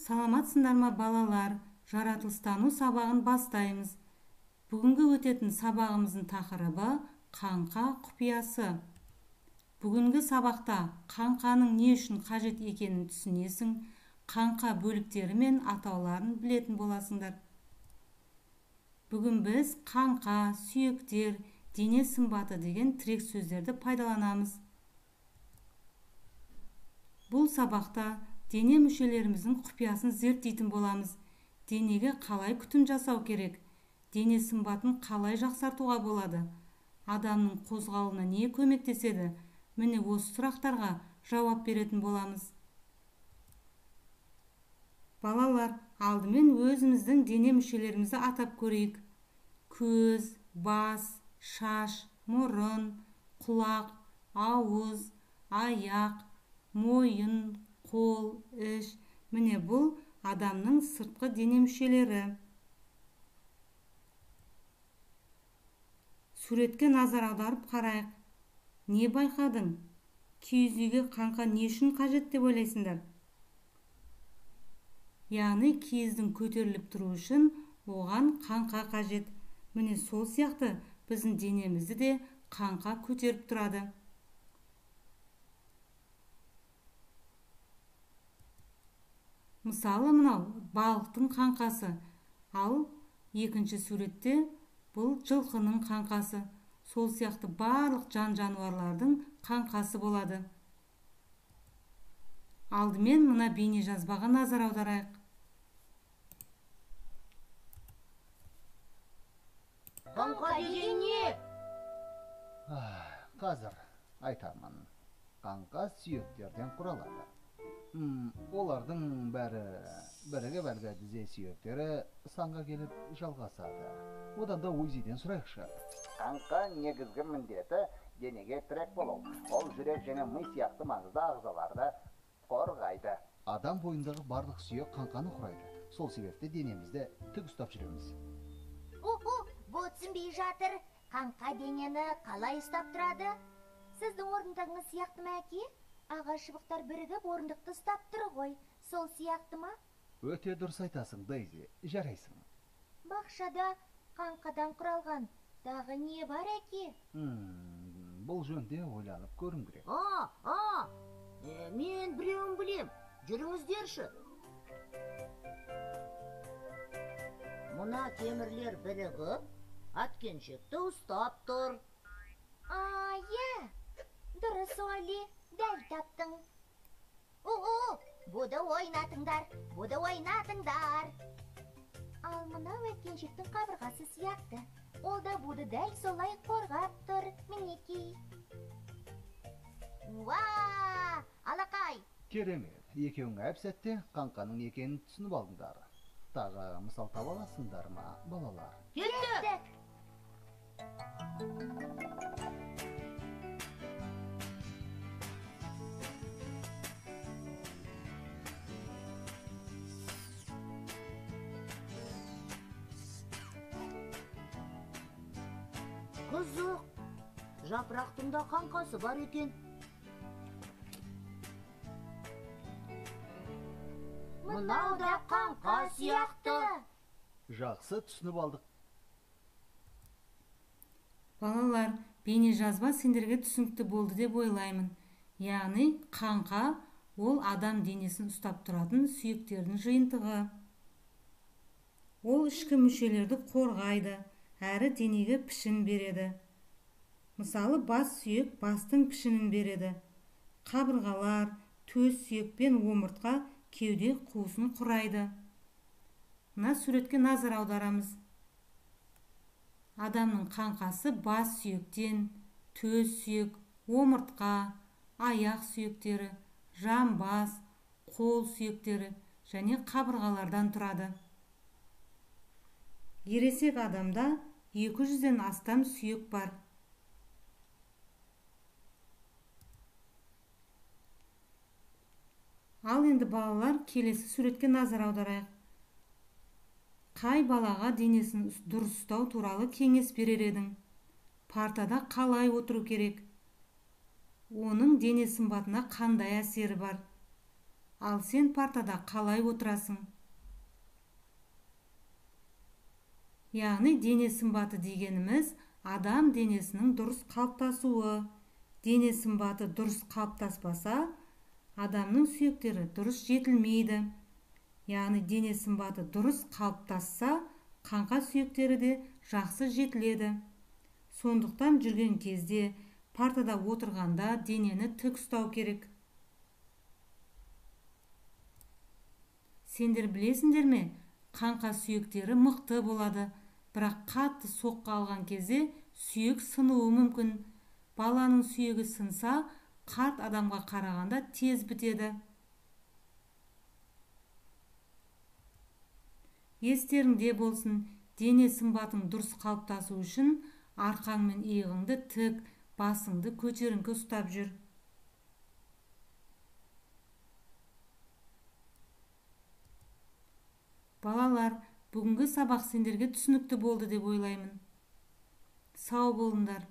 Саламатсыңдар ма балалар? Жаратылыстану сабағын бастаймыз. Бүгінгі өтетін сабағымыздың тақырыбы қаңқа құпиясы. Бүгінгі сабақта қаңқаның не үшін қажет екенін түсінесің, қаңқа бөліктері мен атауларын білетін боласыңдар. Бүгін біз қаңқа, сүйектер, дене сымбаты деген тірек сөздерді пайдаланамыз. Бұл сабақта дене мүшелеріміздің құпиясын зерттейтін боламыз. Денеге қалай күтім жасау керек? Дене сымбатын қалай жақсартуға болады? Адамның қозғалуына не көмектеседі? Міне осы сұрақтарға жауап беретін боламыз. Балалар, алдымен өзіміздің дене мүшелерімізді атап көрейік. Көз, бас, шаш, мұрын, құлақ, ауыз, аяқ, мойын, қол, іш. Міне бұл адамның сыртқы дене мүшелері. Суретке назар аударып қарайық. Не байқадың? Киіз үйге қаңқа не үшін қажет деп ойлайсыңдар? Яғни киіздің көтеріліп тұру үшін оған қаңқа қажет. Міне сол сияқты біздің денемізді де қаңқа көтеріп тұрады. Мысалы мынау балықтың қаңқасы, ал екінші суретте бұл жылқының қаңқасы. Сол сияқты барлық жан-жануарлардың қаңқасы болады. Алдымен мына бейне жазбаға назар аударайық. Қаңқа деген не? Қазір айтамын. Қаңқа сүйектерден құралады. Олардың біріге бәрге тізе сүйектері санға келіп жалғасады. Одан да өзіден сұрайықшы. Қаңқа негізгі міндеті денеге тірек болу. Ол жүрек және ми сияқты маңызды ағзаларды қорғайды. Адам бойындағы барлық сүйек қаңқаны құрайды. Сол себепті денемізді тік ұстап жүреміз. Бұл түсінбей жатыр. Қаңқа денені қалай ұстап тұрады? Сіздің орындығыңыз сияқты ма әке? Ағаш шыбықтар бірігіп орындықты ұстап тұр ғой. Сол сияқты ма? Өте дұрыс айтасың, Дейзи. Жарайсың. Бақшада қаңқадан құралған дағы не бар әке? Бұл жөнде ойланып көрім керек. Мен біреуін білем. Жүріңіздерші. Мұна темірлер бірігіп, аткеншекті ұстап тұр. Дұрыс Оли, дәл таптың. Бұды ойнатыңдар. Ал мынау әткеншектің қабырғасы сияқты. Ол да бұды дәл солай қорғап тұр, мінекей. Алақай! Керемет, екеуің әп сәтте қаңқаның екенін түсініп алдыңдар. Тағы мысал таба аласыңдар ма, балалар? Келді! Қызық, жапырақтың да қаңқасы бар екен. Мынау да қаңқа сияқты. Жақсы түсініп алдық. Балалар, бейне жазба сендерге түсінікті болды деп ойлаймын. Яғни қаңқа ол адам денесін ұстап тұратын сүйектердің жиынтығы. Ол ішкі мүшелерді қорғайды, әрі денеге пішін береді. Мысалы, бас сүйек бастың пішінін береді. Қабырғалар, төс сүйек пен омыртқа кеуде қуысын құрайды. Мына суретке назар аударамыз. Адамның қаңқасы бас сүйектен, төс сүйек, омыртқа, аяқ сүйектері, жамбас, қол сүйектері және қабырғалардан тұрады. Ересек адамда 200-ден астам сүйек бар. Ал енді балалар, келесі суретке назар аударайық. Қай балаға денесін дұрыс ұстау туралы кеңес берер едің? Партада қалай отыру керек? Оның дене сымбатына қандай әсері бар? Ал сен партада қалай отырасың? Яғни дене сымбаты дегеніміз адам денесінің дұрыс қалыптасуы. Дене сымбаты дұрыс қалыптаспаса, адамның сүйектері дұрыс жетілмейді. Яғни дене сымбаты дұрыс қалыптасса, қаңқа сүйектері де жақсы жетіледі. Сондықтан жүрген кезде, партада отырғанда денені тік ұстау керек. Сендер білесіңдер ме? Қаңқа сүйектері мықты болады, бірақ қатты соққы алған кезде сүйек сынуы мүмкін. Баланың сүйегі сынса, қарт адамға қарағанда тез бітеді. Естеріңде болсын, дене сымбатың дұрыс қалыптасу үшін арқаң мен иығыңды тік, басыңды көтеріңкі ұстап жүр. Балалар, бүгінгі сабақ сендерге түсінікті болды деп ойлаймын. Сау болыңдар.